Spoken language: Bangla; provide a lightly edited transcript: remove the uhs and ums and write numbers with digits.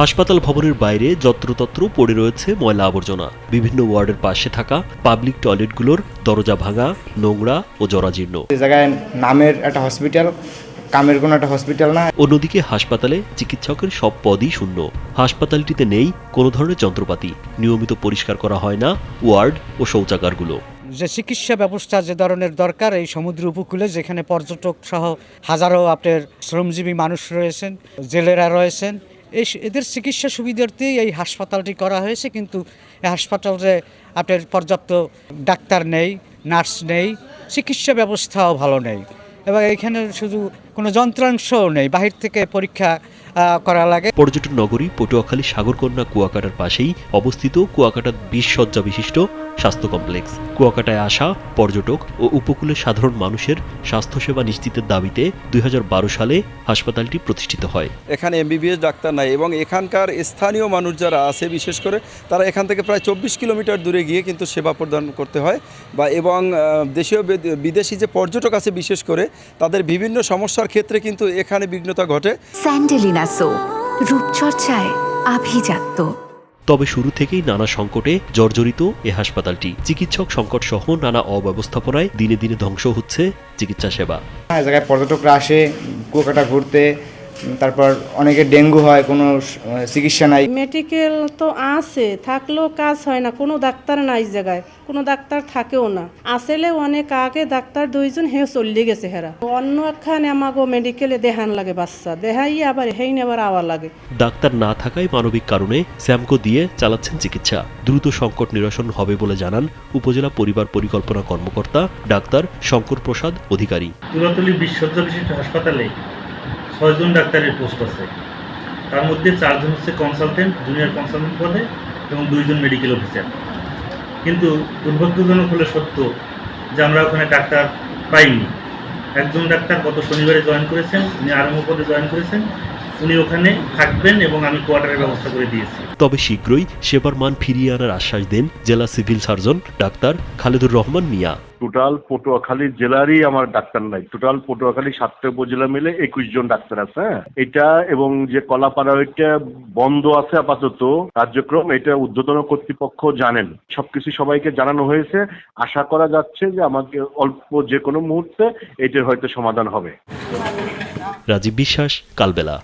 হাসপাতাল ভবনের বাইরে যত্রতত্র পড়ে রয়েছে ময়লা আবর্জনা। বিভিন্ন ওয়ার্ডের পাশে থাকা পাবলিক টয়লেটগুলোর দরজা ভাঙা, নোংরা ও জরাজীর্ণ। এই জায়গায় নামের একটা হসপিটাল, কামের কোনো একটা হসপিটাল না। অন্যদিকে হাসপাতালে চিকিৎসকের সব পদই শূন্য। হাসপাতালটিতে নেই কোনো ধরনের যন্ত্রপাতি, নিয়মিত পরিষ্কার করা হয় না ওয়ার্ড ও শৌচাগারগুলো। যে চিকিৎসা ব্যবস্থা যে ধরনের দরকার এই সমুদ্র উপকূলে, যেখানে পর্যটক সহ হাজারো আপনার শ্রমজীবী মানুষ রয়েছেন, জেলেরা রয়েছেন, এদের চিকিৎসা সুবিধার্থেই এই হাসপাতালটি করা হয়েছে। কিন্তু এই হাসপাতালে আপনার পর্যাপ্ত ডাক্তার নেই, নার্স নেই, চিকিৎসা ব্যবস্থাও ভালো নেই এবং এখানে শুধু কোনো যন্ত্রাংশও নেই, বাহির থেকে পরীক্ষা করা লাগে। পর্যটন নগরী পটুয়াখালী সাগরকন্যা কুয়াকাটার পাশেই অবস্থিত কুয়াকাটা 20 শয্যা বিশিষ্ট স্বাস্থ্য কমপ্লেক্স। কুয়াকাটায় আসা পর্যটক ও উপকূলের সাধারণ মানুষের স্বাস্থ্যসেবা নিশ্চিতের দাবিতে 2012 সালে হাসপাতালটি প্রতিষ্ঠিত হয়। এখানে এমবিবিএস ডাক্তার নাই এবং এখানকার স্থানীয় মানুষ যারা আছে বিশেষ করে তারা এখান থেকে প্রায় 24 কিলোমিটার দূরে গিয়ে কিন্তু সেবা প্রদান করতে হয় এবং দেশীয় বিদেশি যে পর্যটক আছে বিশেষ করে তাদের বিভিন্ন সমস্যার ক্ষেত্রে কিন্তু এখানে বিঘ্নতা ঘটে। স্যান্ডেলিনা সো, রূপচর্চায় আভিজাত্য। তবে শুরু থেকেই নানা সংকটে জর্জরিত এ হাসপাতালটি। চিকিৎসক সংকট সহ নানা অব্যবস্থাপনায় দিনে দিনে ধ্বংস হচ্ছে চিকিৎসা সেবা। এই জায়গায় পর্যটকরা আসে কুয়াকাটা ঘুরতে, তারপর অনেকে ডেঙ্গু হয়, কোনো চিকিৎসা নাই। মেডিকেল তো আছে, থাকলেও কাজ হয় না, কোনো ডাক্তার নাই জায়গায়, কোনো ডাক্তার থাকেও না। আসলে অনেক আগে ডাক্তার 2 জন চলে গেছে হেরা। অন্য একখানে আমাগো মেডিকেলে দেহান লাগে, বাচ্চা দেহাই আবার হেই নেবার আওয়া লাগে। ডাক্তার না থাকায় মানবিক কারণে স্যামকো দিয়ে চালাচ্ছেন চিকিৎসা। দ্রুত সংকট নিরসন হবে বলে জানান উপজেলা পরিবার পরিকল্পনা কর্মকর্তা ডাক্তার শঙ্কর প্রসাদ অধিকারী। তুলাতলী 20 শয্যা বিশিষ্ট হাসপাতালে 6 জন ডাক্তারের পোস্ট আছে, তার মধ্যে 4 জন হচ্ছে কনসালটেন্ট, জুনিয়র কনসালটেন্ট পদে এবং 2 জন মেডিকেল অফিসার। কিন্তু দুর্ভাগ্যজনক হলে সত্য যে আমরা ওখানে ডাক্তার পাইনি। একজন ডাক্তার গত শনিবারে জয়েন করেছেন, উনি আরম্ভ পদে জয়েন করেছেন, উনি ওখানে থাকবেন এবং আমি কোয়ার্টারের ব্যবস্থা করে দিয়েছি। তবে শীঘ্রই সেবার মান ফিরিয়ে আনার আশ্বাস দেন জেলা civil surgeon doctor Khaledur Rahman Mia. Total Patuakhali জেলারই আমার ডাক্তার নাই, টোটাল পটুয়াখালী 7টা উপজেলা মিলে 21 জন ডাক্তার আছে। এটা এবং যে কলাপাড়া ওইটা বন্ধ আছে আপাতত কার্যক্রম, এটা ঊর্ধ্বতন কর্তৃপক্ষ জানেন। সবকিছু সবাইকে জানানো হয়েছে। আশা করা যাচ্ছে যে আমাকে অল্প যে কোনো মুহূর্তে এটার হয়তো সমাধান হবে। রাজীব বিশ্বাস, কালবেলা।